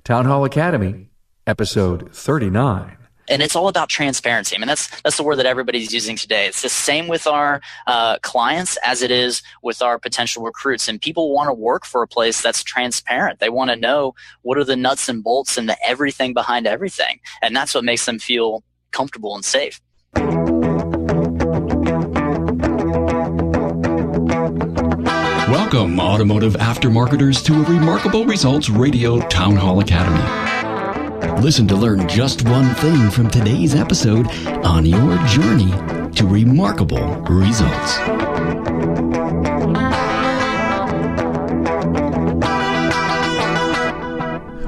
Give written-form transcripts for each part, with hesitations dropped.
Town Hall Academy, episode 39. And it's all about transparency. I mean, that's the word that everybody's using today. It's the same with our clients as it is with our potential recruits. And people want to work for a place that's transparent. They want to know what are the nuts and bolts and the everything behind everything. And that's what makes them feel comfortable and safe. Welcome, automotive aftermarketers, to a Remarkable Results Radio Town Hall Academy. Listen to learn just one thing from today's episode on your journey to remarkable results.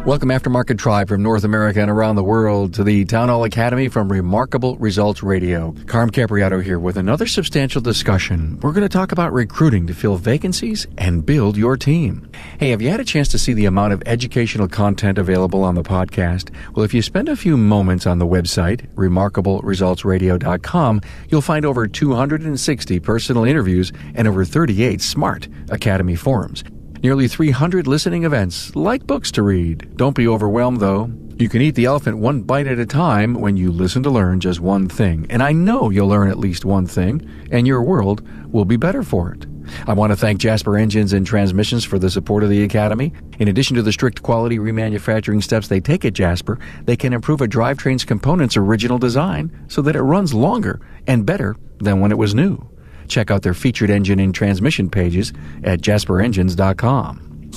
Welcome, Aftermarket Tribe from North America and around the world, to the Town Hall Academy from Remarkable Results Radio. Carm Capriato here with another substantial discussion. We're going to talk about recruiting to fill vacancies and build your team. Hey, have you had a chance to see the amount of educational content available on the podcast? Well, if you spend a few moments on the website, remarkableresultsradio.com, you'll find over 260 personal interviews and over 38 smart Academy forums. Nearly 300 listening events, like books to read. Don't be overwhelmed, though. You can eat the elephant one bite at a time when you listen to learn just one thing. And I know you'll learn at least one thing, and your world will be better for it. I want to thank Jasper Engines and Transmissions for the support of the Academy. In addition to the strict quality remanufacturing steps they take at Jasper, they can improve a drivetrain's component's original design so that it runs longer and better than when it was new. Check out their featured engine and transmission pages at jasperengines.com.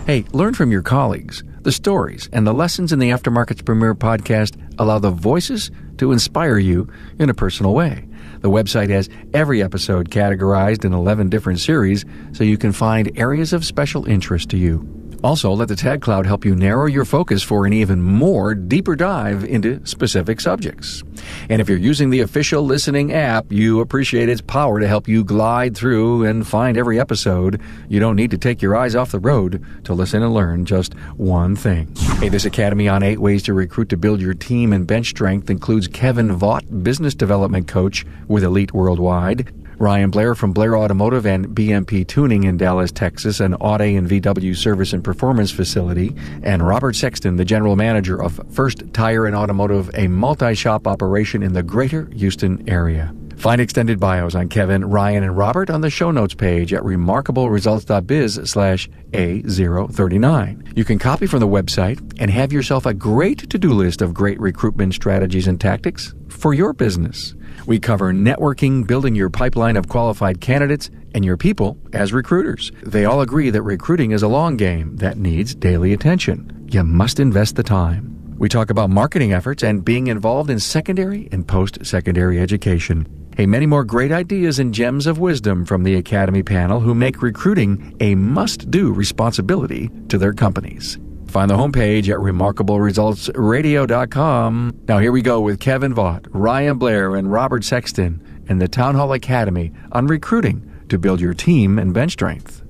Hey, learn from your colleagues. The stories and the lessons in the Aftermarket's premier podcast allow the voices to inspire you in a personal way. The website has every episode categorized in 11 different series so you can find areas of special interest to you. Also, let the Tag Cloud help you narrow your focus for an even more deeper dive into specific subjects. And if you're using the official listening app, you appreciate its power to help you glide through and find every episode. You don't need to take your eyes off the road to listen and learn just one thing. Hey, this Academy on 8 Ways to Recruit to Build Your Team and Bench Strength includes Kevin Vaught, Business Development Coach with Elite Worldwide, Ryan Blair from Blair Automotive and BMP Tuning in Dallas, Texas, an Audi and VW service and performance facility, and Robert Sexton, the General Manager of First Tire and Automotive, a multi-shop operation in the greater Houston area. Find extended bios on Kevin, Ryan, and Robert on the show notes page at remarkableresults.biz/A039. You can copy from the website and have yourself a great to-do list of great recruitment strategies and tactics for your business. We cover networking, building your pipeline of qualified candidates, and your people as recruiters. They all agree that recruiting is a long game that needs daily attention. You must invest the time. We talk about marketing efforts and being involved in secondary and post-secondary education. Hey, many more great ideas and gems of wisdom from the Academy panel who make recruiting a must-do responsibility to their companies. Find the homepage at remarkableresultsradio.com. Now here we go with Kevin Vaught, Ryan Blair, and Robert Sexton and the Town Hall Academy on recruiting to build your team and bench strength.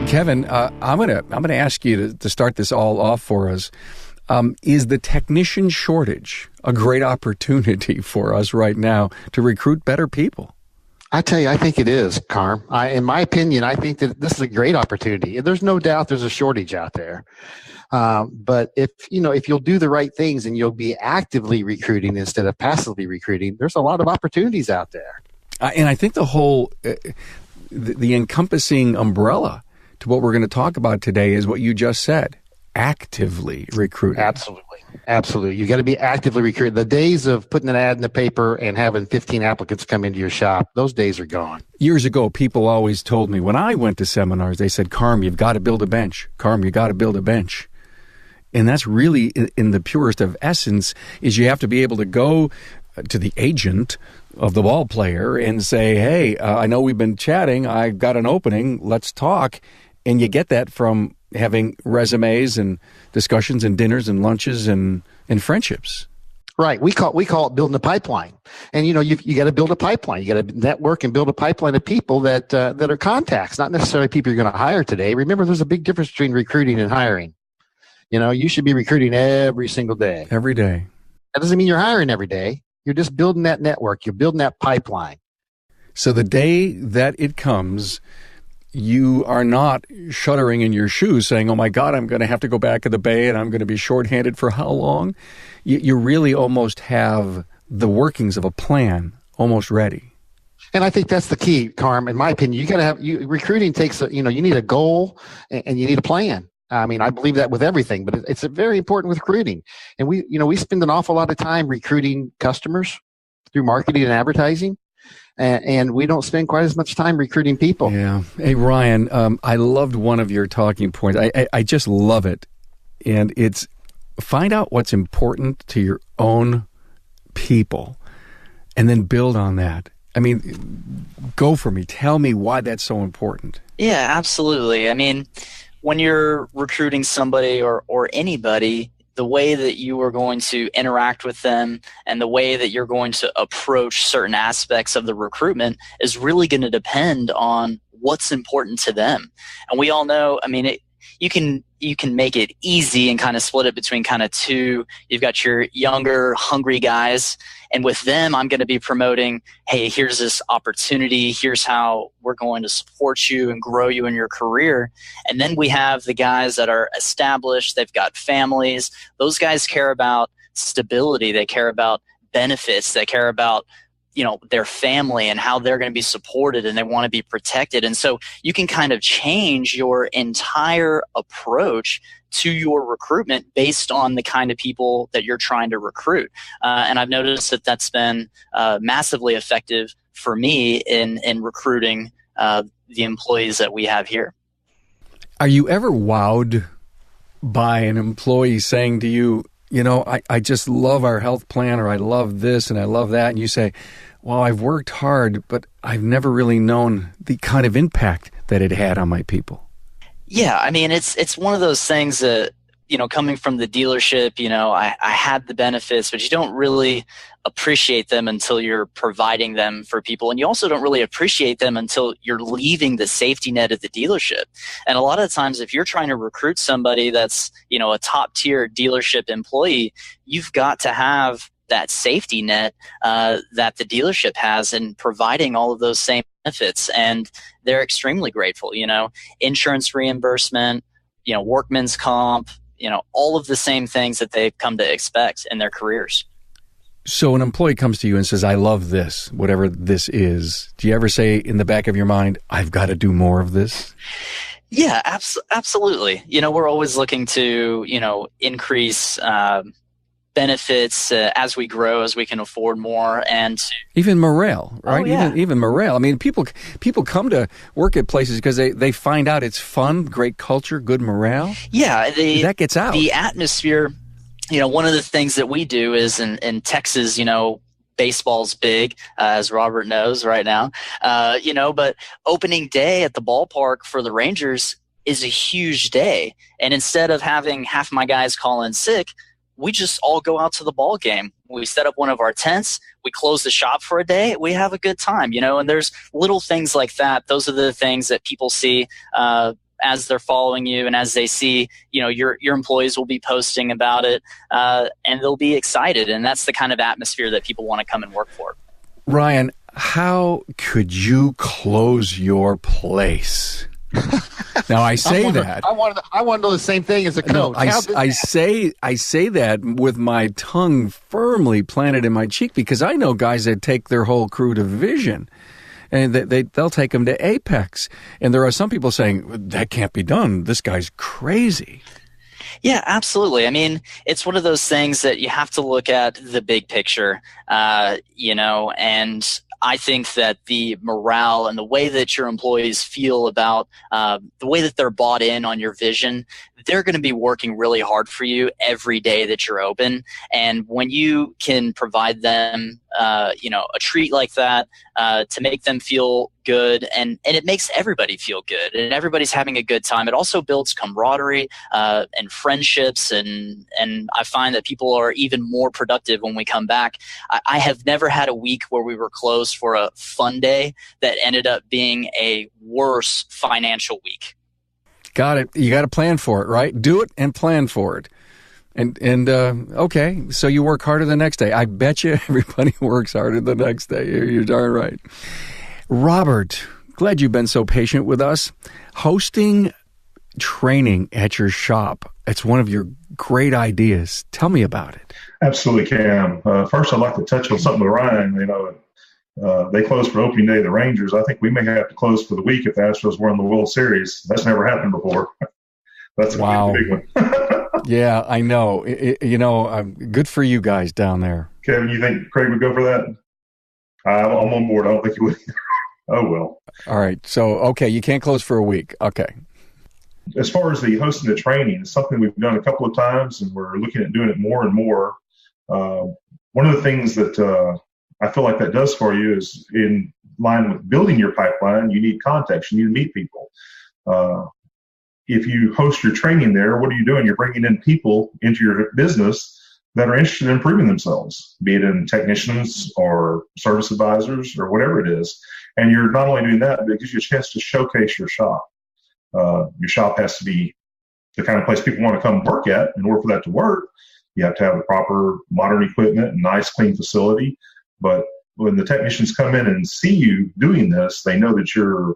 Kevin, I'm gonna ask you to start this all off for us. Is the technician shortage a great opportunity for us right now to recruit better people? I tell you, I think it is, Carm. In my opinion, I think that this is a great opportunity. There's no doubt there's a shortage out there. But if you'll do the right things and you'll be actively recruiting instead of passively recruiting, there's a lot of opportunities out there. And I think the whole, the encompassing umbrella to what we're going to talk about today is what you just said. Actively recruiting. Absolutely. You got to be actively recruiting. The days of putting an ad in the paper and having 15 applicants come into your shop, those days are gone. Years ago, people always told me, when I went to seminars, they said, Carm, you've got to build a bench. Carm, you got to build a bench. And that's really, in the purest of essence, is you have to be able to go to the agent of the ball player and say, hey, I know we've been chatting. I've got an opening. Let's talk. And you get that from having resumes and discussions and dinners and lunches and friendships. Right. We call it building a pipeline. And, you got to build a pipeline. You got to network and build a pipeline of people that are contacts, not necessarily people you're going to hire today. Remember, there's a big difference between recruiting and hiring. You should be recruiting every single day. Every day. That doesn't mean you're hiring every day. You're just building that network. You're building that pipeline. So the day that it comes, you are not shuddering in your shoes saying, oh my God, I'm going to have to go back to the Bay and I'm going to be shorthanded for how long? You really almost have the workings of a plan almost ready. And I think that's the key, Carm. In my opinion, you got to have recruiting takes you need a goal and you need a plan. I mean, I believe that with everything, but it's very important with recruiting. And we spend an awful lot of time recruiting customers through marketing and advertising, and we don't spend quite as much time recruiting people. Yeah. Hey, Ryan, I loved one of your talking points. I just love it. And it's find out what's important to your own people and then build on that. I mean, go for me. Tell me why that's so important. Yeah, absolutely. I mean, when you're recruiting somebody or anybody, the way that you are going to interact with them and the way that you're going to approach certain aspects of the recruitment is really going to depend on what's important to them. And we all know, I mean, you can make it easy and kind of split it between kind of two. You've got your younger, hungry guys, and with them, I'm going to be promoting, hey, here's this opportunity. Here's how we're going to support you and grow you in your career. And then we have the guys that are established. They've got families. Those guys care about stability. They care about benefits. They care about their family and how they're going to be supported, and they want to be protected. And so you can kind of change your entire approach to your recruitment based on the kind of people that you're trying to recruit. And I've noticed that that's been massively effective for me in recruiting the employees that we have here. Are you ever wowed by an employee saying to you, I just love our health plan, or I love this and I love that, and you say, well, I've worked hard, but I've never really known the kind of impact that it had on my people? Yeah, I mean, it's one of those things that, coming from the dealership, I had the benefits, but you don't really appreciate them until you're providing them for people. And you also don't really appreciate them until you're leaving the safety net of the dealership. And a lot of times, if you're trying to recruit somebody that's, a top tier dealership employee, you've got to have that safety net that the dealership has in providing all of those same benefits. And they're extremely grateful, insurance reimbursement, workman's comp, all of the same things that they've come to expect in their careers. So an employee comes to you and says, I love this, whatever this is. Do you ever say in the back of your mind, I've got to do more of this? Yeah, absolutely. We're always looking to, increase benefits as we grow, as we can afford more, and even morale, right? Oh, yeah. Even morale. I mean, people come to work at places because they find out it's fun, great culture, good morale. Yeah, that gets out. The atmosphere. One of the things that we do is in Texas, baseball's big, as Robert knows right now. But opening day at the ballpark for the Rangers is a huge day, and instead of having half my guys call in sick, we just all go out to the ball game. We set up one of our tents. We close the shop for a day. We have a good time, and there's little things like that. Those are the things that people see as they're following you, and as they see, your employees will be posting about it, and they'll be excited. And that's the kind of atmosphere that people want to come and work for. Ryan, how could you close your place? Now I say that I want to know the same thing as a coach. No, I say that with my tongue firmly planted in my cheek, because I know guys that take their whole crew to Vision, and they'll take them to Apex, and there are some people saying that can't be done. This guy's crazy. Yeah, absolutely. I mean, it's one of those things that you have to look at the big picture, and I think that the morale and the way that your employees feel about the way that they're bought in on your vision, they're going to be working really hard for you every day that you're open. And when you can provide them, a treat like that to make them feel good, and it makes everybody feel good, and everybody's having a good time. It also builds camaraderie and friendships, and I find that people are even more productive when we come back. I have never had a week where we were closed for a fun day that ended up being a worse financial week. Got it. You got to plan for it, right? Do it and plan for it. And okay, so you work harder the next day. I bet you everybody works harder the next day. You're darn right. Robert, glad you've been so patient with us. Hosting training at your shop, it's one of your great ideas. Tell me about it. Absolutely, Cam. First, I'd like to touch on something with Ryan. They closed for opening day of the Rangers. I think we may have to close for the week if the Astros were in the World Series. That's never happened before. That's a big one. Yeah, I know. Good for you guys down there. Kevin, you think Craig would go for that? I'm on board. I don't think he would. Oh, well. All right. So, okay, you can't close for a week. Okay. As far as the hosting the training, it's something we've done a couple of times, and we're looking at doing it more and more. One of the things that I feel like that does for you is in line with building your pipeline, you need contacts. You need to meet people. If you host your training there, what are you doing? You're bringing in people into your business that are interested in improving themselves, be it in technicians or service advisors or whatever it is. And you're not only doing that, but it gives you a chance to showcase your shop. Your shop has to be the kind of place people want to come work at. In order for that to work, you have to have the proper modern equipment and nice, clean facility. But when the technicians come in and see you doing this, they know that you're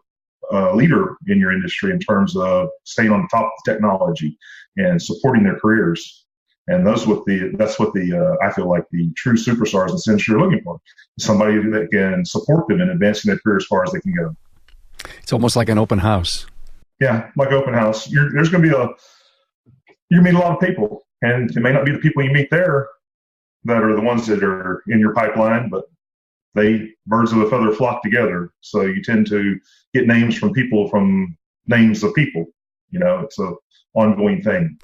a leader in your industry in terms of staying on top of technology and supporting their careers. And that's what I feel like the true superstars in this industry are looking for. Somebody that can support them in advancing their career as far as they can go. It's almost like an open house. Yeah, like open house. There's going to be you meet a lot of people, and it may not be the people you meet there that are the ones that are in your pipeline, but birds of a feather flock together. So you tend to get names from names of people. It's a ongoing thing.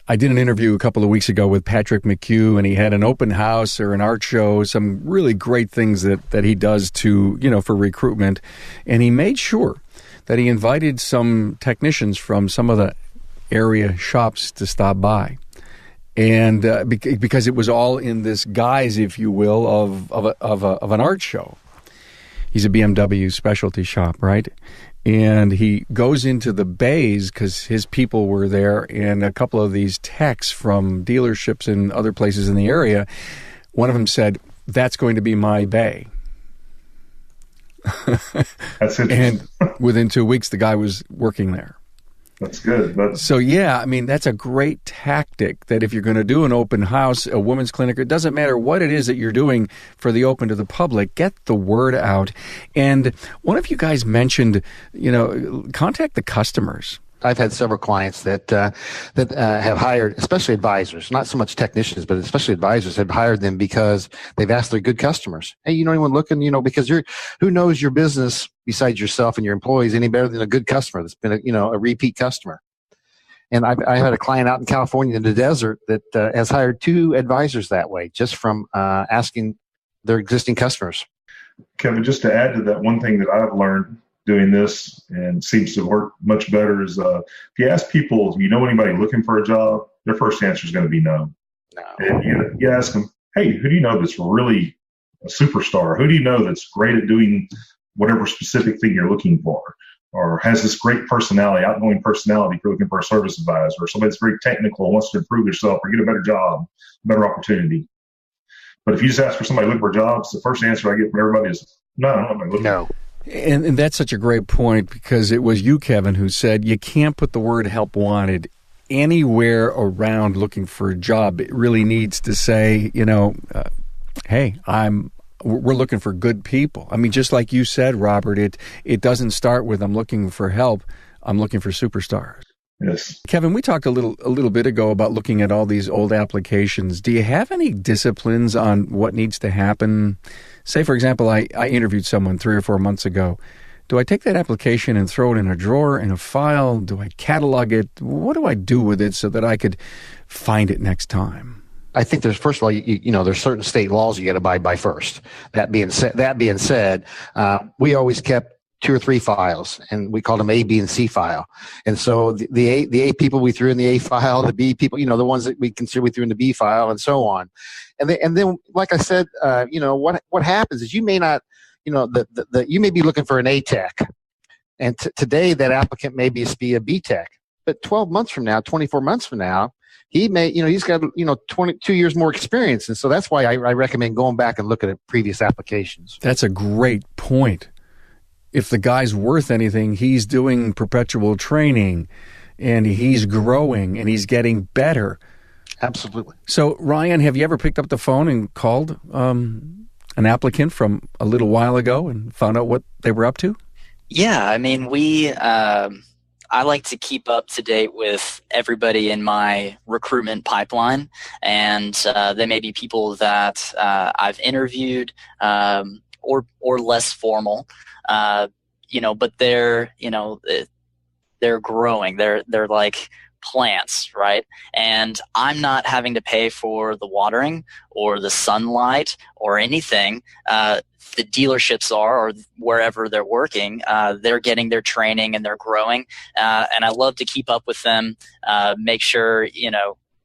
I did an interview a couple of weeks ago with Patrick McHugh, and he had an open house or an art show, some really great things that he does for recruitment. And he made sure that he invited some technicians from some of the area shops to stop by. And because it was all in this guise, if you will, of an art show. He's a BMW specialty shop, right? And he goes into the bays because his people were there, and a couple of these techs from dealerships and other places in the area, one of them said, "That's going to be my bay." That's interesting. And within 2 weeks, the guy was working there. That's good. So, yeah, that's a great tactic that if you're going to do an open house, a women's clinic, it doesn't matter what it is that you're doing for the open to the public, get the word out. And one of you guys mentioned, contact the customers. I've had several clients that have hired, especially advisors, not so much technicians, but especially advisors have hired them because they've asked their good customers, "Hey, you know anyone looking?" Because who knows your business besides yourself and your employees any better than a good customer that's been a repeat customer. And I had a client out in California in the desert that has hired 2 advisors that way, just from asking their existing customers. Kevin, just to add to that, one thing that I've learned doing this and seems to work much better is if you ask people, do you know anybody looking for a job? Their first answer is going to be no. And you ask them, hey, who do you know that's really a superstar? Who do you know that's great at doing whatever specific thing you're looking for, or has this great personality, outgoing personality if you're looking for a service advisor, or somebody that's very technical, wants to improve themselves or get a better job, better opportunity. But if you just ask for somebody looking for jobs, the first answer I get from everybody is no. And that's such a great point, because it was you, Kevin, who said you can't put the word help wanted anywhere around looking for a job. It really needs to say, hey, we're looking for good people. Just like you said, Robert, it doesn't start with I'm looking for help. I'm looking for superstars. Yes. Kevin, we talked a little bit ago about looking at all these old applications. Do you have any disciplines on what needs to happen? Say, for example, I interviewed someone 3 or 4 months ago. Do I take that application and throw it in a drawer, in a file? Do I catalog it? What do I do with it so that I could find it next time? I think there's, first of all, there's certain state laws you got to abide by first. That being said, we always kept 2 or 3 files, and we called them A, B, and C file. And so the A people we threw in the A file, the B people, the ones that we consider we threw in the B file, and so on. And then, like I said, what happens is you may not, you may be looking for an A tech, and today that applicant may be a B tech, but 12 months from now, 24 months from now, he may, he's got 22 years more experience, and so that's why I recommend going back and looking at previous applications. That's a great point. if the guy's worth anything, he's doing perpetual training and he's growing and he's getting better. Absolutely. So, Ryan, have you ever picked up the phone and called an applicant from a little while ago and found out what they were up to? Yeah, I mean, I like to keep up to date with everybody in my recruitment pipeline, and they may be people that I've interviewed or less formal, but they're growing. They're like plants, right? And I'm not having to pay for the watering or the sunlight or anything. The dealerships are, or wherever they're working, they're getting their training and they're growing. And I love to keep up with them, make sure,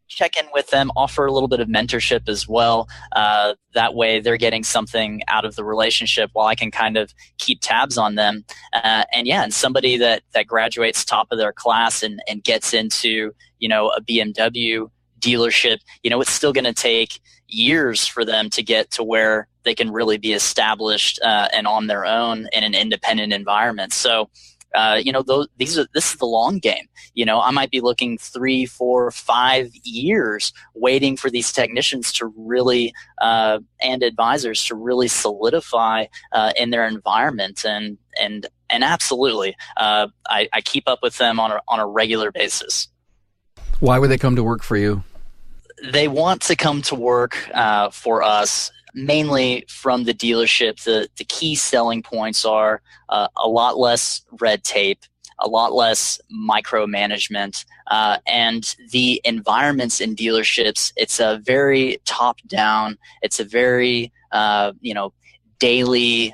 check in with them, offer a little bit of mentorship as well. That way they're getting something out of the relationship while I can kind of keep tabs on them. And somebody that graduates top of their class and gets into, a BMW dealership, it's still going to take years for them to get to where they can really be established and on their own in an independent environment. So, this is the long game. I might be looking 3, 4, 5 years waiting for these technicians to really and advisors to really solidify in their environment. And absolutely, I keep up with them on a regular basis. Why would they come to work for you? They want to come to work for us mainly from the dealership. The key selling points are a lot less red tape, a lot less micromanagement, and the environments in dealerships, it's a very top-down, it's a very, daily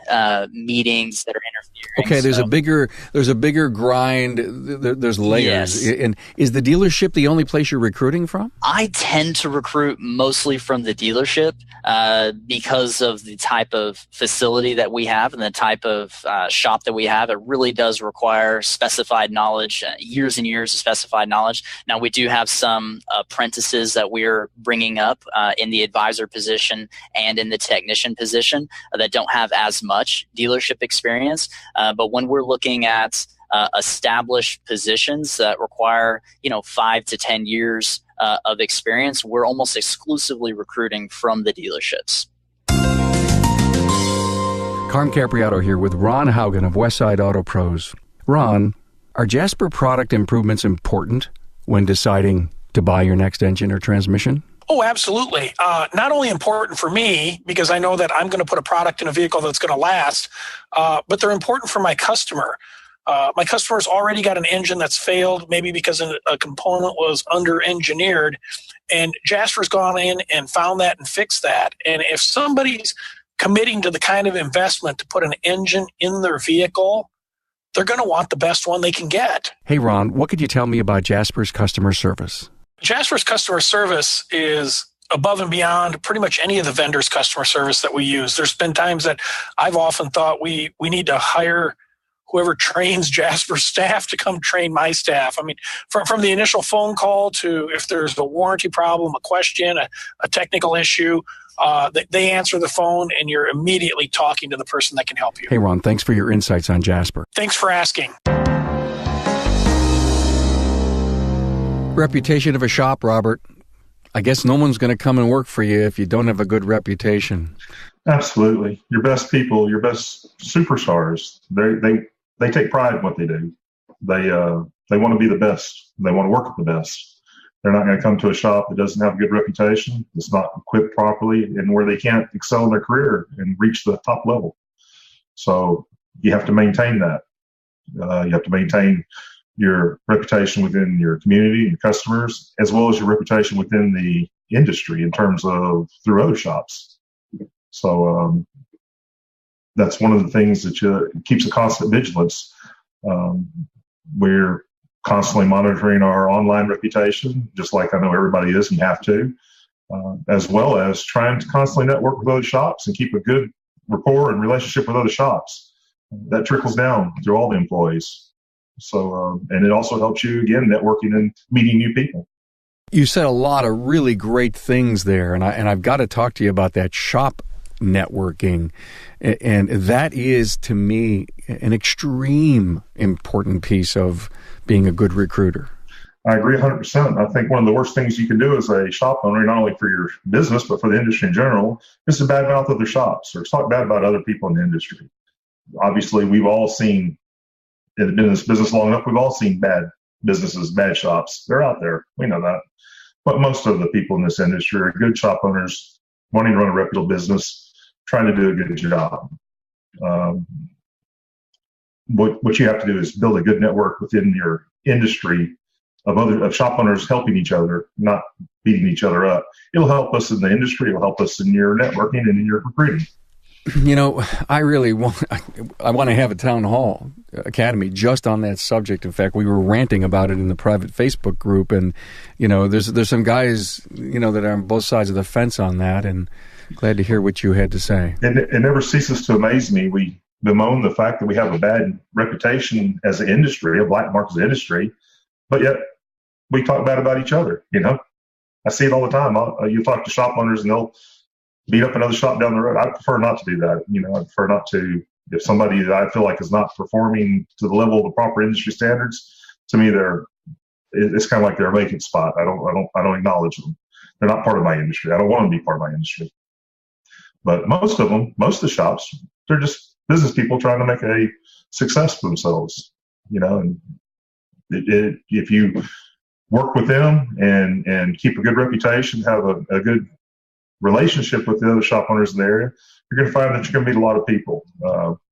meetings that are interfering. Okay, there's a bigger grind. There's layers. Yes. And is the dealership the only place you're recruiting from? I tend to recruit mostly from the dealership because of the type of facility that we have and the type of shop that we have. It really does require specified knowledge, years and years of specified knowledge. Now, we do have some apprentices that we're bringing up in the advisor position and in the technician position that don't have as much dealership experience. But when we're looking at established positions that require, 5 to 10 years of experience, we're almost exclusively recruiting from the dealerships. Carm Capriotto here with Ron Haugen of Westside Auto Pros. Ron, are Jasper product improvements important when deciding to buy your next engine or transmission? Oh, absolutely. Not only important for me, because I know that I'm going to put a product in a vehicle that's going to last, but they're important for my customer. My customer's already got an engine that's failed, maybe because a component was under-engineered, and Jasper's gone in and found that and fixed that. And if somebody's committing to the kind of investment to put an engine in their vehicle, they're going to want the best one they can get. Hey, Ron, what could you tell me about Jasper's customer service? Jasper's customer service is above and beyond pretty much any of the vendors' customer service that we use. There's been times that I've often thought we need to hire whoever trains Jasper's staff to come train my staff. I mean, from the initial phone call to if there's a warranty problem, a question, a technical issue, they answer the phone and you're immediately talking to the person that can help you. Hey, Ron, thanks for your insights on Jasper. Thanks for asking. Reputation of a shop, Robert. I guess no one's going to come and work for you if you don't have a good reputation. Absolutely. Your best people, your best superstars, they take pride in what they do. They want to be the best. They want to work with the best. They're not going to come to a shop that doesn't have a good reputation, that's not equipped properly, and where they can't excel in their career and reach the top level. So you have to maintain that. You have to maintain your reputation within your community and your customers, as well as your reputation within the industry in terms of through other shops. So that's one of the things that keeps a constant vigilance. We're constantly monitoring our online reputation, just like I know everybody is, and you have to, as well as trying to constantly network with other shops and keep a good rapport and relationship with other shops. That trickles down through all the employees. So, and it also helps you, again, networking and meeting new people. You said a lot of really great things there, and I've got to talk to you about that shop networking. And that is, to me, an extreme important piece of being a good recruiter. I agree 100%. I think one of the worst things you can do as a shop owner, not only for your business, but for the industry in general, is to badmouth other shops or talk bad about other people in the industry. Obviously, we've all seen, been in this business long enough, we've all seen bad businesses, bad shops. They're out there. We know that. But most of the people in this industry are good shop owners wanting to run a reputable business, trying to do a good job. What you have to do is build a good network within your industry of shop owners helping each other, not beating each other up. It'll help us in the industry. It'll help us in your networking and in your recruiting. You know, I want to have a town hall academy just on that subject. In fact, we were ranting about it in the private Facebook group, and you know, there's some guys, you know, that are on both sides of the fence on that, and glad to hear what you had to say. And it never ceases to amaze me. We bemoan the fact that we have a bad reputation as an industry, a black mark as an industry, but yet we talk bad about each other. You know, I see it all the time. You talk to shop owners and they'll beat up another shop down the road. I prefer not to do that. You know, I prefer not to. If somebody that I feel like is not performing to the level of the proper industry standards, to me, it's kind of like they're a vacant spot. I don't acknowledge them. They're not part of my industry. I don't want them to be part of my industry. But most of the shops, they're just business people trying to make a success for themselves. You know, and if you work with them and keep a good reputation, have a good relationship with the other shop owners in the area, you're going to find that you're going to meet a lot of people.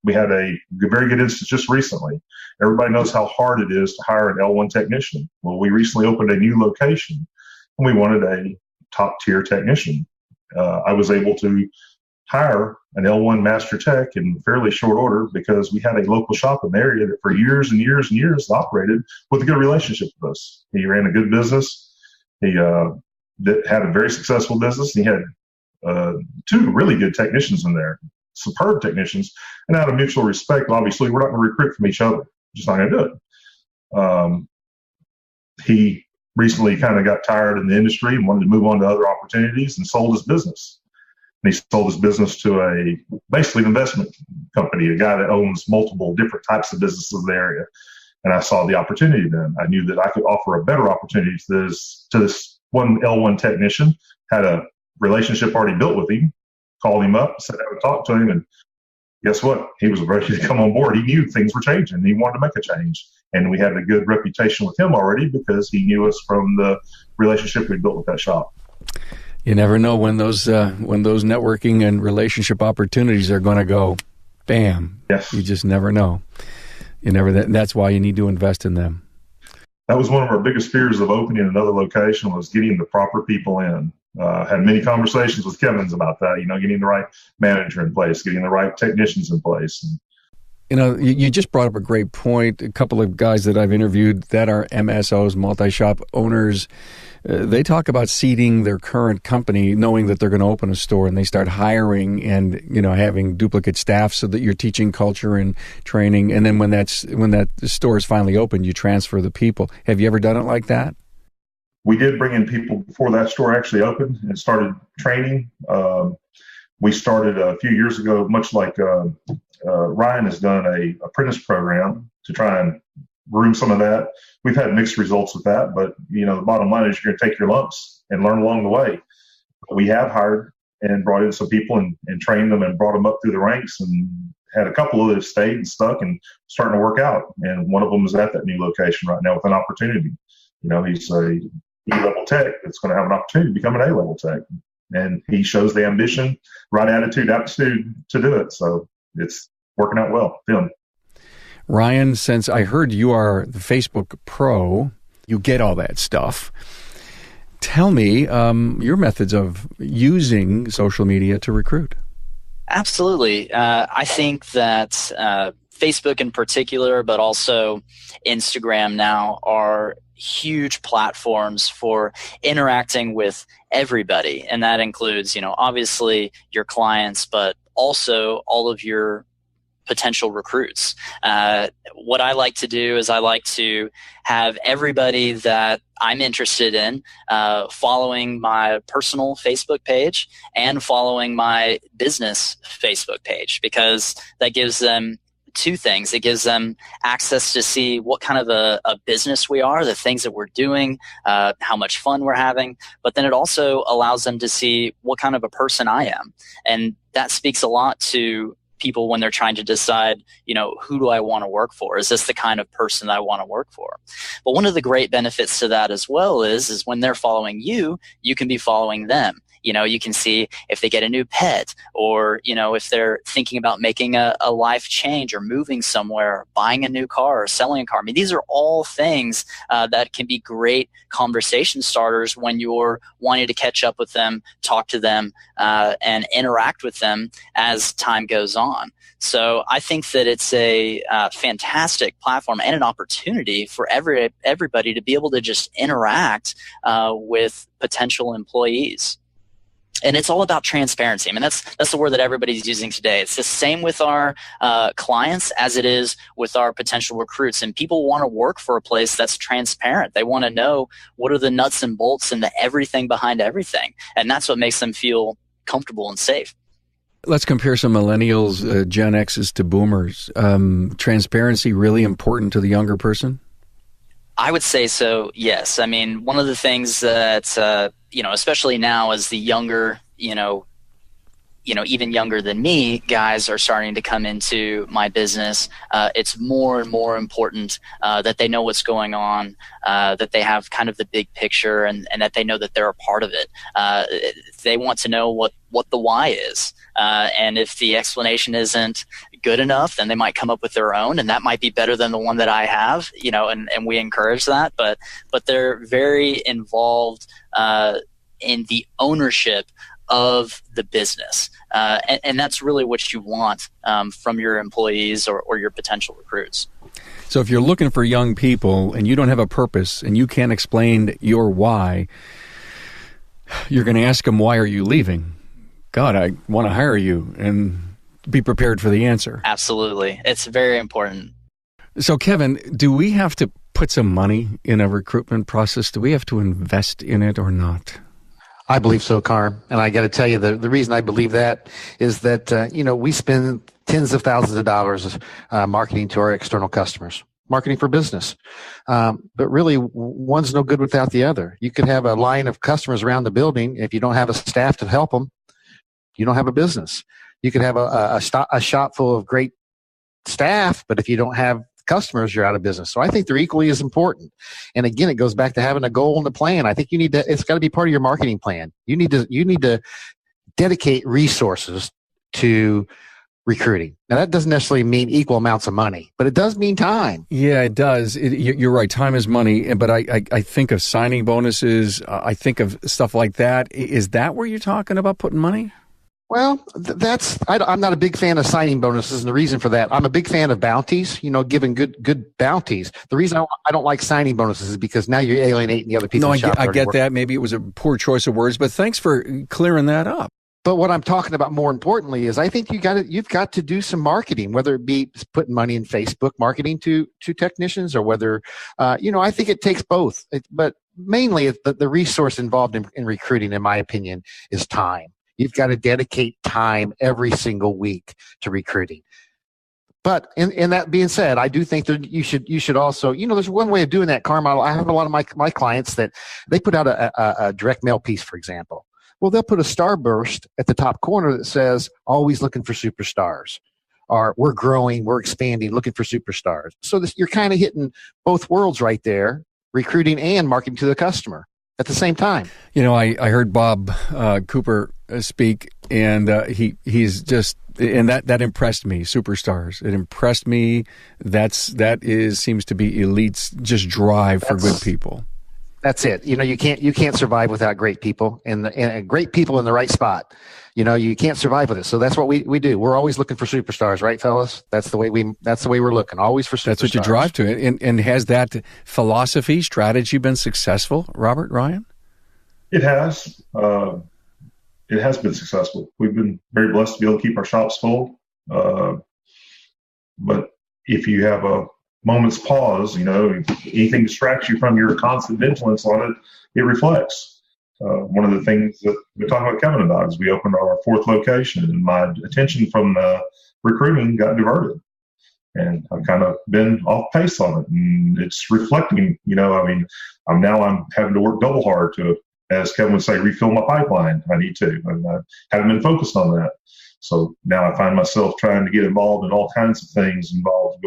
We had a very good instance just recently. Everybody knows how hard it is to hire an L1 technician. Well, we recently opened a new location, and we wanted a top-tier technician. I was able to hire an L1 master tech in fairly short order because we had a local shop in the area that for years and years and years operated with a good relationship with us. He ran a good business. He had a very successful business. He had two really good technicians in there, superb technicians, and out of mutual respect, obviously, we're not going to recruit from each other. We're just not going to do it. He recently kind of got tired in the industry and wanted to move on to other opportunities and sold his business. And he sold his business to basically an investment company, a guy that owns multiple different types of businesses in the area. And I saw the opportunity then. I knew that I could offer a better opportunity to this one L1 technician, had a relationship already built with him, called him up, sat down and talked to him, and guess what? He was ready to come on board. He knew things were changing. He wanted to make a change. And we had a good reputation with him already because he knew us from the relationship we built with that shop. You never know when those networking and relationship opportunities are going to go bam. Yes. You just never know. That's why you need to invest in them. That was one of our biggest fears of opening another location, was getting the proper people in. Had many conversations with Kevin's about that, you know, getting the right manager in place, getting the right technicians in place. You know, you just brought up a great point. A couple of guys that I've interviewed that are MSOs, multi-shop owners, they talk about seeding their current company, knowing that they're going to open a store, and they start hiring and, you know, having duplicate staff so that you're teaching culture and training. And then when that store is finally open, you transfer the people. Have you ever done it like that? We did bring in people before that store actually opened and started training. We started a few years ago, much like Ryan has done, a apprentice program to try and groom some of that. We've had mixed results with that, but you know, the bottom line is you're going to take your lumps and learn along the way. We have hired and brought in some people and trained them and brought them up through the ranks, and had a couple that have stayed and stuck and starting to work out. And one of them is at that new location right now with an opportunity. You know, he's a E-level tech that's going to have an opportunity to become an A-level tech. And he shows the ambition, right attitude, aptitude to do it. So it's working out well for him. Ryan, since I heard you are the Facebook pro, you get all that stuff. Tell me your methods of using social media to recruit. Absolutely. I think that Facebook in particular, but also Instagram now, are huge platforms for interacting with everybody. And that includes, you know, obviously your clients, but also all of your potential recruits. What I like to do is I like to have everybody that I'm interested in following my personal Facebook page and following my business Facebook page, because that gives them two things. It gives them access to see what kind of a business we are, the things that we're doing, how much fun we're having, but then it also allows them to see what kind of a person I am. And that speaks a lot to people when they're trying to decide, who do I want to work for? Is this the kind of person I want to work for? But one of the great benefits to that as well is when they're following you, you can be following them. You can see if they get a new pet, or, if they're thinking about making a life change or moving somewhere, buying a new car or selling a car. I mean, these are all things that can be great conversation starters when you're wanting to catch up with them, talk to them, and interact with them as time goes on. So I think that it's a fantastic platform and an opportunity for everybody to be able to just interact with potential employees. And it's all about transparency. I mean, that's the word that everybody's using today. It's the same with our clients as it is with our potential recruits. And people want to work for a place that's transparent. They want to know what are the nuts and bolts and the everything behind everything. And that's what makes them feel comfortable and safe. Let's compare some millennials, Gen X's to boomers. Transparency really important to the younger person? I would say so, yes. I mean, one of the things that, especially now as the younger, even younger than me, guys are starting to come into my business, it's more and more important that they know what's going on, that they have kind of the big picture, and that they know that they're a part of it. They want to know what the why is. And if the explanation isn't good enough, then they might come up with their own, and that might be better than the one that I have, and we encourage that. But they're very involved in the ownership of the business. And that's really what you want from your employees or your potential recruits. So if you're looking for young people and you don't have a purpose and you can't explain your why, you're going to ask them, why are you leaving? God, I want to hire you, and be prepared for the answer. Absolutely. It's very important. So Kevin, do we have to put some money in a recruitment process? Do we have to invest in it or not? I believe so, Carm. And I got to tell you, the reason I believe that is that, we spend tens of thousands of dollars marketing to our external customers, marketing for business. But really, one's no good without the other. You could have a line of customers around the building. If you don't have a staff to help them, you don't have a business. You could have a shop full of great staff, but if you don't have customers, you're out of business. So I think they're equally as important. And again, it goes back to having a goal and a plan. I think it's got to be part of your marketing plan. You need to dedicate resources to recruiting. Now that doesn't necessarily mean equal amounts of money, but it does mean time. Yeah, it does. You're right. Time is money. But I think of signing bonuses. I think of stuff like that. Is that where you're talking about putting money? Well, I'm not a big fan of signing bonuses, and the reason for that, I'm a big fan of bounties, giving good bounties. The reason I don't like signing bonuses is because now you're alienating the other people. No, I get that. Maybe it was a poor choice of words, but thanks for clearing that up. But what I'm talking about more importantly is I think you've got to do some marketing, whether it be putting money in Facebook marketing to technicians, or whether, I think it takes both. But mainly the resource involved in recruiting, in my opinion, is time. You've got to dedicate time every single week to recruiting. But in that being said, I do think that you should also, there's one way of doing that, Carmel. I have a lot of my clients that they put out a direct mail piece, for example. Well, they'll put a starburst at the top corner that says, always looking for superstars, or we're growing, we're expanding, looking for superstars. So you're kind of hitting both worlds right there, recruiting and marketing to the customer at the same time. I heard Bob Cooper speak, and he's just, and that impressed me. Superstars, it impressed me. That seems to be elite's just drive for good people. That's it. You can't survive without great people, and great people in the right spot. You can't survive with it. So that's what we do. We're always looking for superstars, right, fellas? That's the way we're looking, always for superstars. That's what you drive to. And has that philosophy, strategy been successful, Robert, Ryan? It has. It has been successful. We've been very blessed to be able to keep our shops full. But if you have a moment's pause, if anything distracts you from your constant vigilance on it, it reflects. One of the things that we talked about Kevin about is we opened our 4th location, and my attention from recruiting got diverted. And I've kind of been off pace on it, and it's reflecting. I'm having to work double hard to, as Kevin would say, refill my pipeline. I need to, and I haven't been focused on that. So now I find myself trying to get involved in all kinds of things. I'll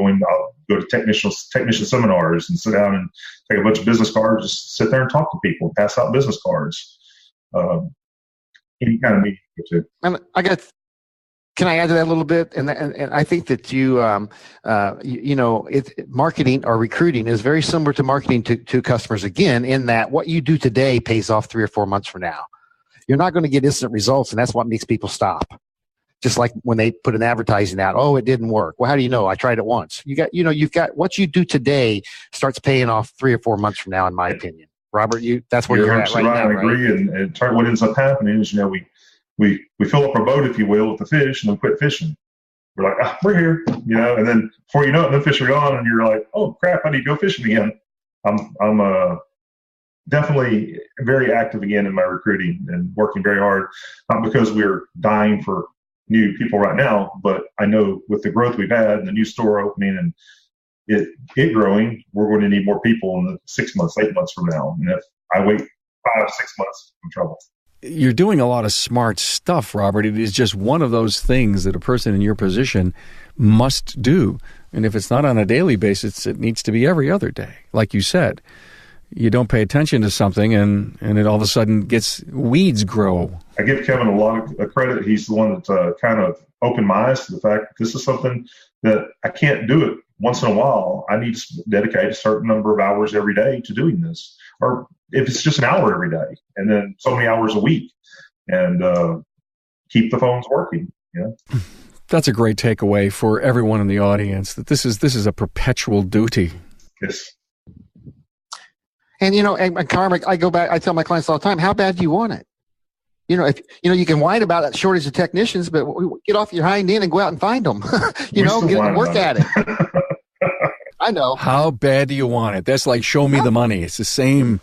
go to technician seminars and sit down and take a bunch of business cards, just sit there and talk to people, pass out business cards. Any kind of meeting. And can I add to that a little bit? And I think that marketing or recruiting is very similar to marketing to customers again, in that what you do today pays off 3 or 4 months from now. You're not going to get instant results, and that's what makes people stop. Just like when they put an advertising out, oh, it didn't work. Well, how do you know? I tried it once. You've got what you do today starts paying off 3 or 4 months from now, in my opinion. Robert, that's where you're at right now. I agree. And what ends up happening is, we fill up our boat, if you will, with the fish, and then quit fishing. We're like, we're here, and then before you know it, the fish are gone, and you're like, oh crap, I need to go fishing again. I'm definitely very active again in my recruiting and working very hard, not because we're dying for new people right now, but I know with the growth we've had and the new store opening and it growing, we're going to need more people in the 6 months, 8 months from now. And if I wait 5-6 months, I'm in trouble. You're doing a lot of smart stuff, Robert. It is just one of those things that a person in your position must do. And if it's not on a daily basis, it needs to be every other day. Like you said, you don't pay attention to something and it all of a sudden weeds grow. I give Kevin a lot of credit. He's the one that kind of opened my eyes to the fact that this is something that I can't do it once in a while. I need to dedicate a certain number of hours every day to doing this. Or if it's just an hour every day, and then so many hours a week, and keep the phones working. That's a great takeaway for everyone in the audience, that this is a perpetual duty. Yes. And and Carmen, I go back. I tell my clients all the time, how bad do you want it? If you can whine about a shortage of technicians, but get off your hind end and go out and find them. Work at it. I know. How bad do you want it? That's like show me the money. It's the same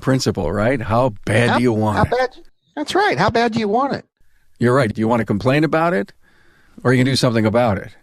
principle, right? How bad do you want it? That's right. How bad do you want it? You're right. Do you want to complain about it, or you can do something about it?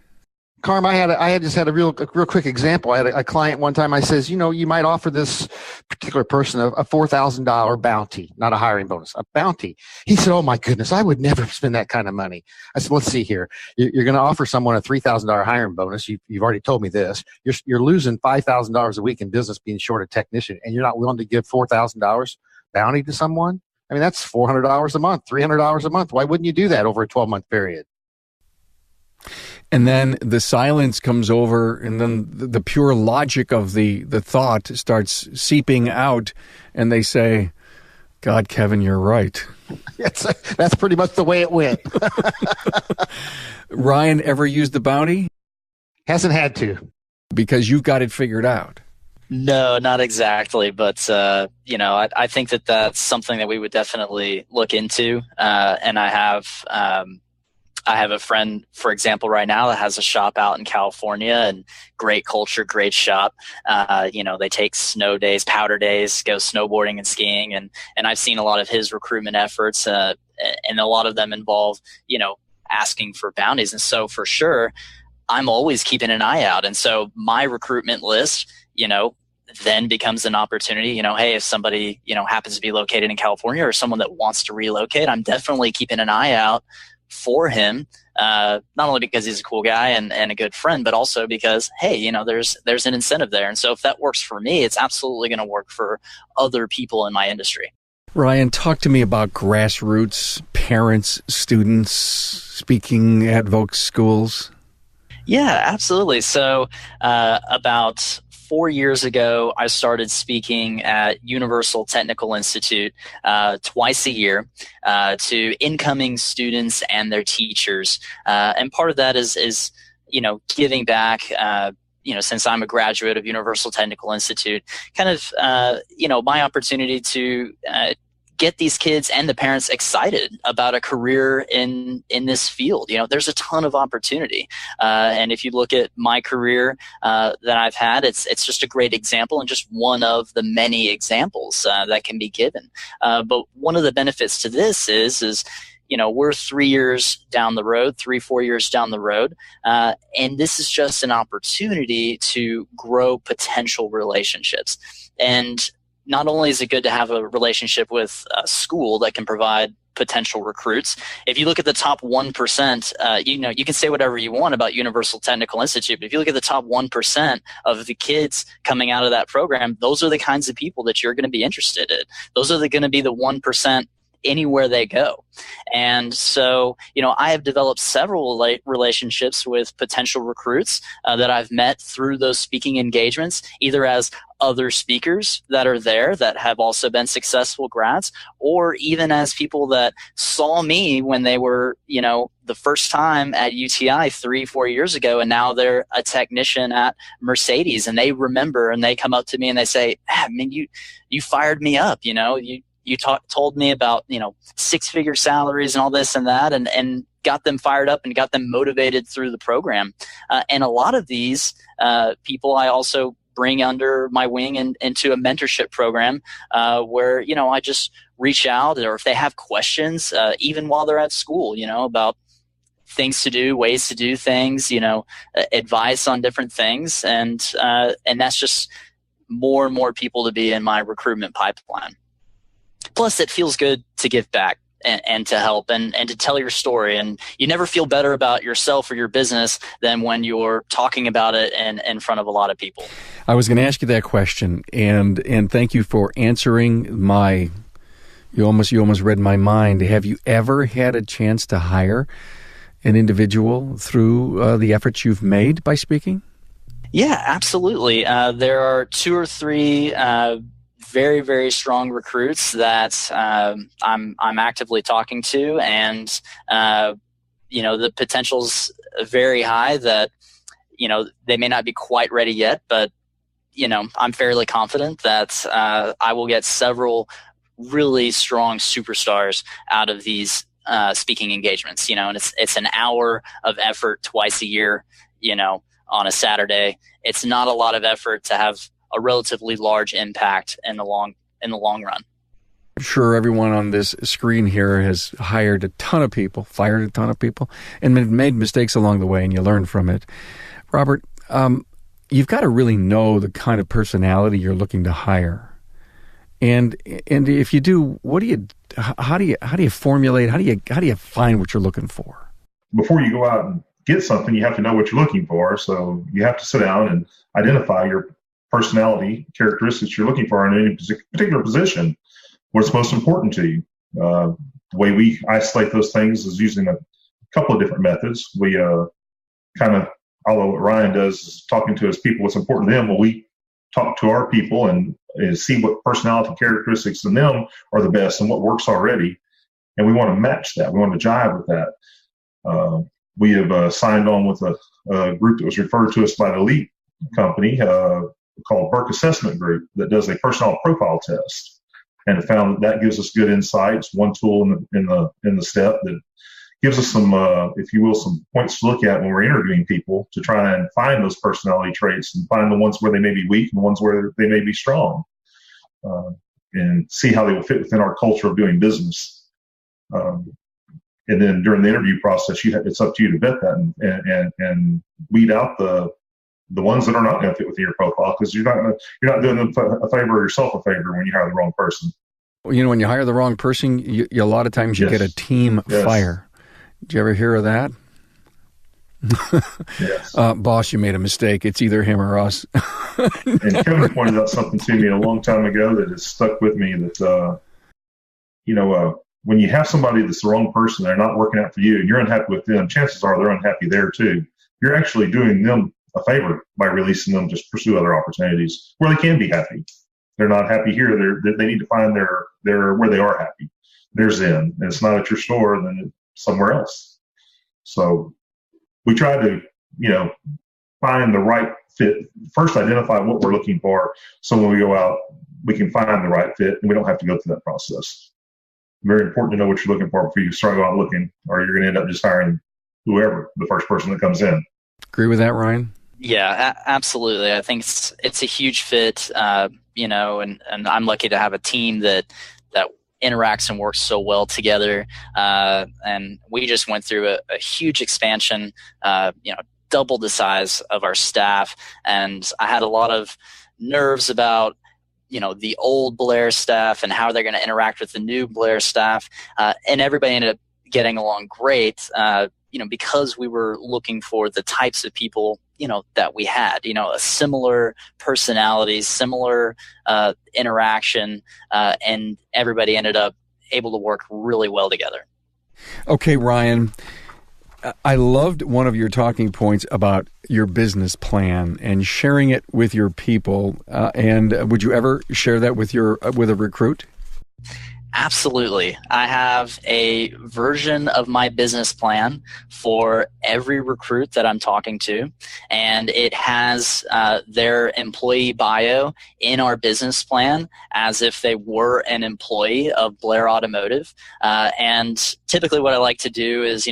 Carm, I had just had a real quick example. I had a client one time. I says, you might offer this particular person a $4,000 bounty, not a hiring bonus, a bounty. He said, oh my goodness, I would never spend that kind of money. I said, let's see here. You're going to offer someone a $3,000 hiring bonus. You've already told me this. You're losing $5,000 a week in business being short a technician, and you're not willing to give $4,000 bounty to someone? I mean, that's $400 a month, $300 a month. Why wouldn't you do that over a 12-month period? And then the silence comes over, and then the pure logic of the thought starts seeping out, and they say, God, Kevin, you're right. That's pretty much the way it went. Ryan, ever used the bounty? Hasn't had to. Because you've got it figured out. No, not exactly. But, I think that that's something that we would definitely look into. And I have a friend, for example, right now that has a shop out in California, and great culture, great shop. They take snow days, powder days, go snowboarding and skiing. And I've seen a lot of his recruitment efforts, and a lot of them involve, asking for bounties. And so for sure, I'm always keeping an eye out. And so my recruitment list, then becomes an opportunity, hey, if somebody, happens to be located in California or someone that wants to relocate, I'm definitely keeping an eye out for him, not only because he's a cool guy and a good friend, but also because, hey, there's an incentive there. And so if that works for me, it's absolutely going to work for other people in my industry. Ryan, talk to me about grassroots, parents, students speaking at Vaught schools. Yeah, absolutely. So about 4 years ago, I started speaking at Universal Technical Institute twice a year to incoming students and their teachers. And part of that is giving back, since I'm a graduate of Universal Technical Institute, kind of, my opportunity to get these kids and the parents excited about a career in this field. There's a ton of opportunity. And if you look at my career that I've had, it's just a great example and just one of the many examples that can be given. But one of the benefits to this is we're 3 years down the road, 4 years down the road, and this is just an opportunity to grow potential relationships. And not only is it good to have a relationship with a school that can provide potential recruits. If you look at the top 1%, you can say whatever you want about Universal Technical Institute, but if you look at the top 1% of the kids coming out of that program, those are the kinds of people that you're going to be interested in. Those are going to be the 1% anywhere they go. And so, I have developed several relationships with potential recruits that I've met through those speaking engagements, either as other speakers that are there that have also been successful grads, or even as people that saw me when they were, the first time at UTI 3-4 years ago, and now they're a technician at Mercedes, and they remember and they come up to me and they say, you fired me up, you told me about, 6-figure salaries and all this and that, and got them fired up and got them motivated through the program. And a lot of these people I also bring under my wing and into a mentorship program where, I just reach out, or if they have questions, even while they're at school, about things to do, ways to do things, advice on different things. And that's just more and more people to be in my recruitment pipeline. Plus, it feels good to give back and to help and to tell your story. And you never feel better about yourself or your business than when you're talking about it in front of a lot of people. I was going to ask you that question, and thank you for answering you almost read my mind. Have you ever had a chance to hire an individual through the efforts you've made by speaking? Yeah, absolutely. There are 2 or 3 very, very strong recruits that I'm actively talking to, and the potential's very high that they may not be quite ready yet, but I'm fairly confident that I will get several really strong superstars out of these speaking engagements. And it's an hour of effort twice a year, on a Saturday. It's not a lot of effort to have a relatively large impact in the long run. I'm sure everyone on this screen here has hired a ton of people, fired a ton of people, and made mistakes along the way, and you learn from it. Robert, you've got to really know the kind of personality you're looking to hire. And if you do, how do you formulate, how do you find what you're looking for? Before you go out and get something, you have to know what you're looking for. So you have to sit down and identify your personality characteristics you're looking for in any particular position. What's most important to you? The way we isolate those things is using a couple of different methods. We although what Ryan does is talking to his people, what's important to them. Well, we talk to our people and see what personality characteristics in them are the best and what works already. And we want to match that. We want to jive with that. We have signed on with a group that was referred to us by the elite company called Burke Assessment Group that does a personality profile test, and it found that gives us good insights. One tool in the step that gives us some, if you will, some points to look at when we're interviewing people to try and find those personality traits and find the ones where they may be weak and the ones where they may be strong, and see how they will fit within our culture of doing business. And then during the interview process, it's up to you to vet that and weed out the ones that are not going to fit within your profile, because you're not doing them a favor or yourself a favor when you hire the wrong person. When you hire the wrong person, you a lot of times you get a team fire. Did you ever hear of that? Yes. Boss, you made a mistake. It's either him or us. And Kevin pointed out something to me a long time ago that has stuck with me, that when you have somebody that's the wrong person, they're not working out for you, and you're unhappy with them, chances are they're unhappy there too. You're actually doing them a favor by releasing them to pursue other opportunities where they can be happy. They're not happy here. They need to find their where they are happy. They're zen, and it's not at your store, then it's somewhere else. So we try to, find the right fit. First, identify what we're looking for, so when we go out, we can find the right fit, and we don't have to go through that process. very important to know what you're looking for before you start out looking, or you're going to end up just hiring whoever, the first person that comes in. Agree with that, Ryan? Yeah, absolutely. I think it's a huge fit, and I'm lucky to have a team that interacts and works so well together. And we just went through a huge expansion, double the size of our staff. And I had a lot of nerves about, the old Blair staff and how they're going to interact with the new Blair staff. And everybody ended up getting along great, because we were looking for the types of people, that we had, a similar personality, similar interaction, and everybody ended up able to work really well together. Okay, Ryan, I loved one of your talking points about your business plan and sharing it with your people. And would you ever share that with a recruit? Absolutely. I have a version of my business plan for every recruit that I'm talking to, and it has their employee bio in our business plan as if they were an employee of Blair Automotive. And typically what I like to do is,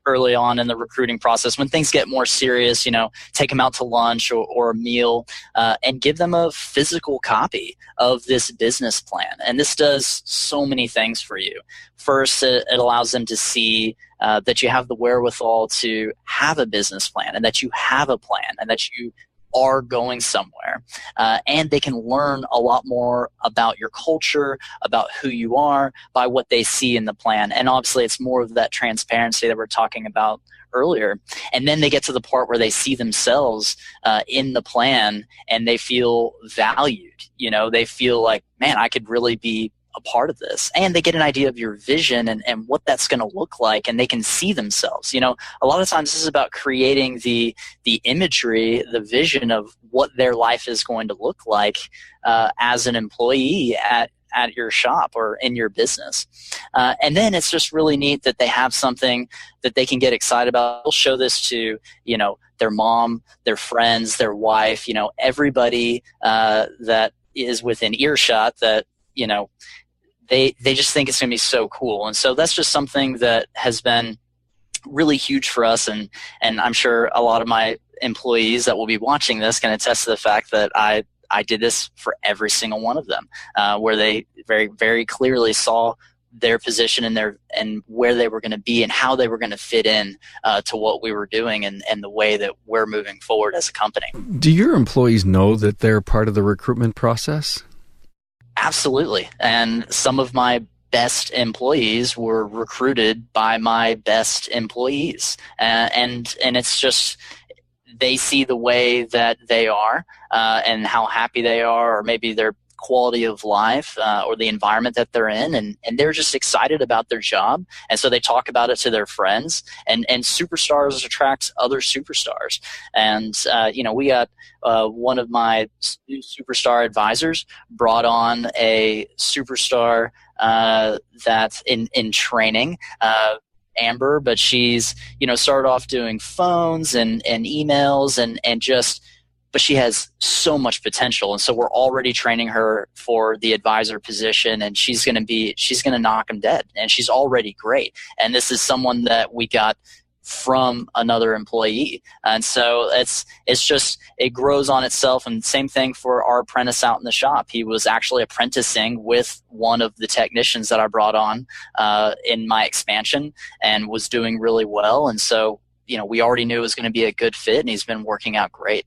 early on in the recruiting process, when things get more serious, take them out to lunch or a meal, and give them a physical copy of this business plan. And this does so many things for you. First, it allows them to see that you have the wherewithal to have a business plan, and that you have a plan, and that you are going somewhere, and they can learn a lot more about your culture, about who you are, by what they see in the plan. And obviously it's more of that transparency that we're talking about earlier. And then they get to the part where they see themselves in the plan, and they feel valued. They feel like, man, I could really be a part of this. And they get an idea of your vision and what that's going to look like, and they can see themselves. A lot of times this is about creating the imagery, the vision of what their life is going to look like as an employee at your shop or in your business. And then it's just really neat that they have something that they can get excited about. They'll show this to, their mom, their friends, their wife, everybody that is within earshot, that, they just think it's going to be so cool. And so that's just something that has been really huge for us. And I'm sure a lot of my employees that will be watching this can attest to the fact that I did this for every single one of them, where they very, very clearly saw their position and where they were going to be and how they were going to fit in to what we were doing and the way that we're moving forward as a company. Do your employees know that they're part of the recruitment process? Absolutely. And some of my best employees were recruited by my best employees. And it's just, they see the way that they are and how happy they are, or maybe their quality of life or the environment that they're in, and they're just excited about their job, and so they talk about it to their friends, and superstars attract other superstars. And we got one of my new superstar advisors brought on a superstar that's in training, Amber, but she's started off doing phones and emails and just, but she has so much potential. And so we're already training her for the advisor position, and she's going to knock them dead. And she's already great. And this is someone that we got from another employee. And so it grows on itself. And same thing for our apprentice out in the shop. He was actually apprenticing with one of the technicians that I brought on in my expansion, and was doing really well. And so, we already knew it was going to be a good fit, and he's been working out great.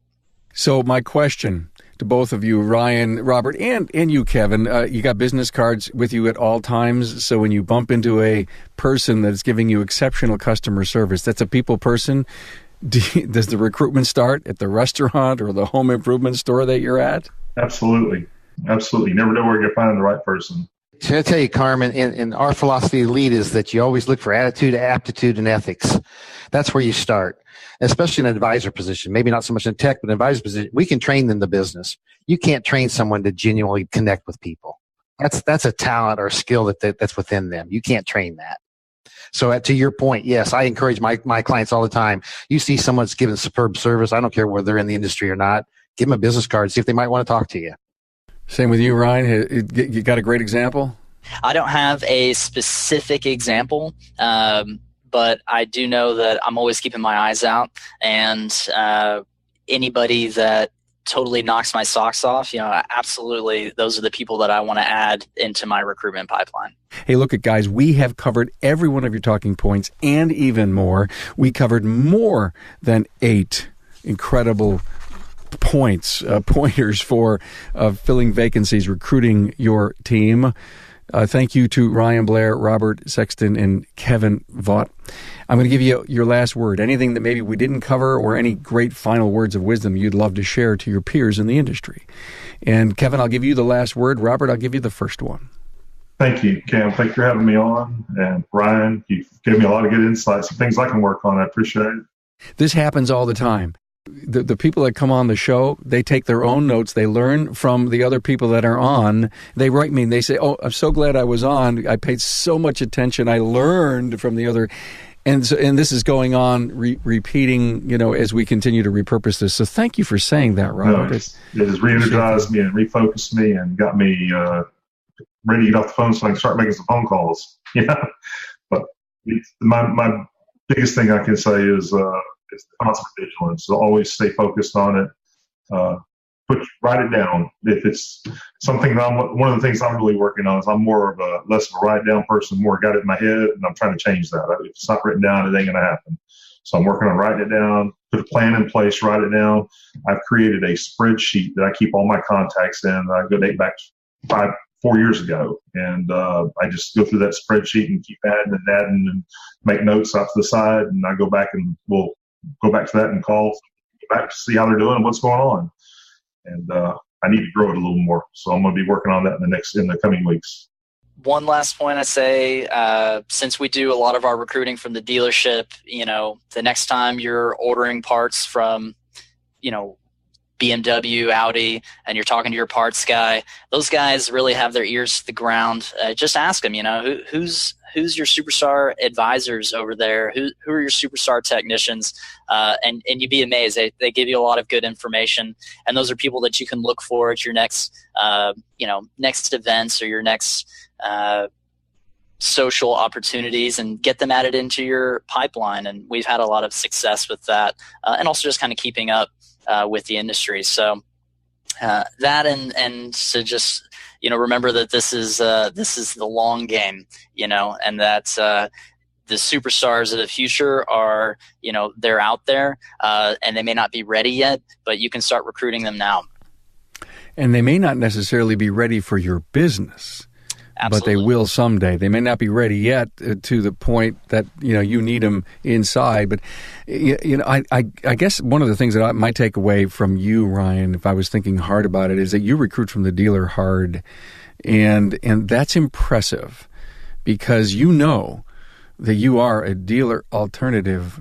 So my question to both of you, Ryan, Robert, and you, Kevin, you got business cards with you at all times. So when you bump into a person that's giving you exceptional customer service, that's a people person, does the recruitment start at the restaurant or the home improvement store that you're at? Absolutely. You never know where you're going to find the right person. To tell you, Carmen, in our philosophy of lead is that you always look for attitude, aptitude, and ethics. That's where you start, especially in an advisor position. Maybe not so much in tech, but in an advisor position, we can train them the business. You can't train someone to genuinely connect with people. That's a talent or a skill that's within them. You can't train that. So to your point, yes, I encourage my clients all the time. You see someone that's giving superb service, I don't care whether they're in the industry or not, give them a business card, see if they might want to talk to you. Same with you, Ryan. You got a great example? I don't have a specific example, but I do know that I'm always keeping my eyes out, and anybody that totally knocks my socks off, absolutely, those are the people that I want to add into my recruitment pipeline. Hey, look at guys, we have covered every one of your talking points and even more. We covered more than 8 incredible pointers for filling vacancies, recruiting your team. Thank you to Ryan Blair, Robert Sexton, and Kevin Vaught. I'm going to give you your last word. Anything that maybe we didn't cover, or any great final words of wisdom you'd love to share to your peers in the industry. And Kevin, I'll give you the last word. Robert, I'll give you the first one. Thank you, Cam. Thank you for having me on. And Ryan, you gave me a lot of good insights, some things I can work on. I appreciate it. This happens all the time. The people that come on the show, they take their own notes. They learn from the other people that are on. They write me and they say, "Oh, I'm so glad I was on. I paid so much attention. I learned from the other." And this is going on, repeating, as we continue to repurpose this. So thank you for saying that, Robert. No, it has re-energized me and refocused me and got me ready to get off the phone so I can start making some phone calls. But my biggest thing I can say is it's the constant vigilance. So always stay focused on it. Write it down. If it's something one of the things I'm really working on is I'm more of less of a write down person, more got it in my head, and I'm trying to change that. If it's not written down, it ain't going to happen. So I'm working on writing it down, put a plan in place, write it down. I've created a spreadsheet that I keep all my contacts in. I go date back 4 years ago, and I just go through that spreadsheet and keep adding and make notes off to the side, and I go back and we'll go back to that and call back to see how they're doing and what's going on. And I need to grow it a little more, so I'm going to be working on that in the coming weeks. One last point I say, since we do a lot of our recruiting from the dealership, the next time you're ordering parts from, BMW, Audi, and you're talking to your parts guy, those guys really have their ears to the ground. Just ask them, who's your superstar advisors over there? Who are your superstar technicians? And you'd be amazed. They give you a lot of good information, and those are people that you can look for at your next, next events or your next social opportunities, and get them added into your pipeline. And we've had a lot of success with that, and also just kind of keeping up with the industry. So that and to just remember that this is the long game, and that the superstars of the future are they're out there, and they may not be ready yet, but you can start recruiting them now. And they may not necessarily be ready for your business. Absolutely. But they will someday. They may not be ready yet to the point that you need them inside. But I guess one of the things that might take away from you, Ryan, if I was thinking hard about it, is that you recruit from the dealer hard, and that's impressive, because that you are a dealer alternative.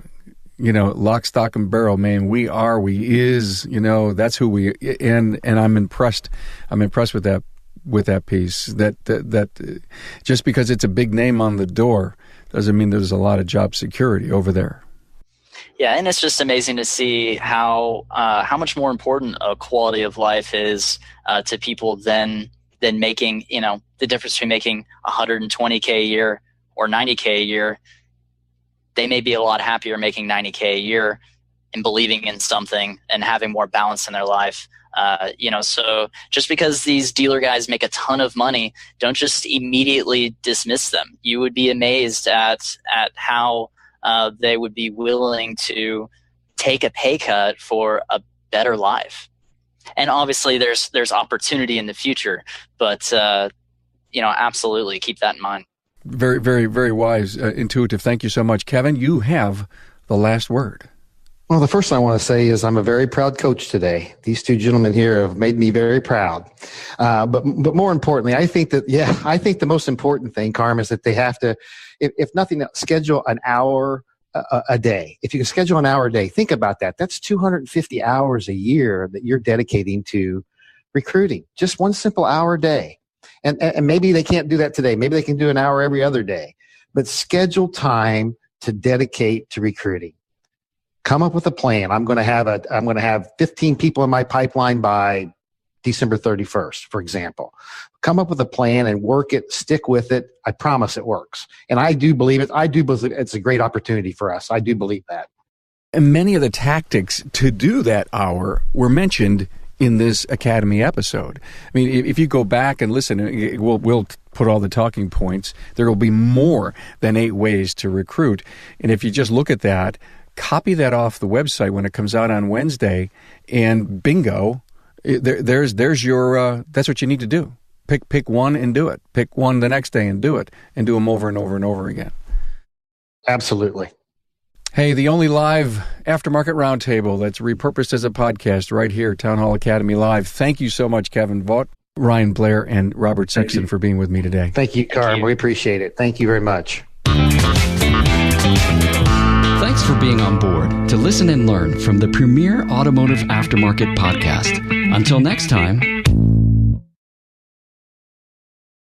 Lock, stock, and barrel, man. We is. That's who we. And I'm impressed. I'm impressed with that piece, that just because it's a big name on the door doesn't mean there's a lot of job security over there. Yeah, and it's just amazing to see how much more important a quality of life is to people than making, the difference between making $120K a year or $90K a year. They may be a lot happier making $90K a year and believing in something and having more balance in their life. So just because these dealer guys make a ton of money, don't just immediately dismiss them. You would be amazed at how they would be willing to take a pay cut for a better life. And obviously there's opportunity in the future, but absolutely keep that in mind. Very, very, very wise, intuitive. Thank you so much. Kevin, you have the last word. Well, the first thing I want to say is I'm a very proud coach today. These two gentlemen here have made me very proud. But more importantly, I think the most important thing, Carm, is that they have to, if nothing else, schedule an hour a day. If you can schedule an hour a day, think about that. That's 250 hours a year that you're dedicating to recruiting. Just one simple hour a day. And maybe they can't do that today. Maybe they can do an hour every other day. But schedule time to dedicate to recruiting. Come up with a plan. I'm going to have 15 people in my pipeline by December 31st, for example. Come up with a plan and work it, stick with it. I promise it works. And I do believe it. I do believe it's a great opportunity for us. I do believe that. And many of the tactics to do that hour were mentioned in this Academy episode. I mean, if you go back and listen, we'll put all the talking points. There will be more than 8 ways to recruit. And if you just look at that, copy that off the website when it comes out on Wednesday, and bingo, there's your, that's what you need to do. Pick one and do it. Pick one the next day and do it. And do them over and over and over again. Absolutely. Hey, the only live aftermarket roundtable that's repurposed as a podcast right here, Town Hall Academy Live. Thank you so much, Kevin Vaught, Ryan Blair, and Robert Sexton for being with me today. Thank you, Carm. We appreciate it. Thank you very much. Thanks for being on board to listen and learn from the premier automotive aftermarket podcast. Until next time,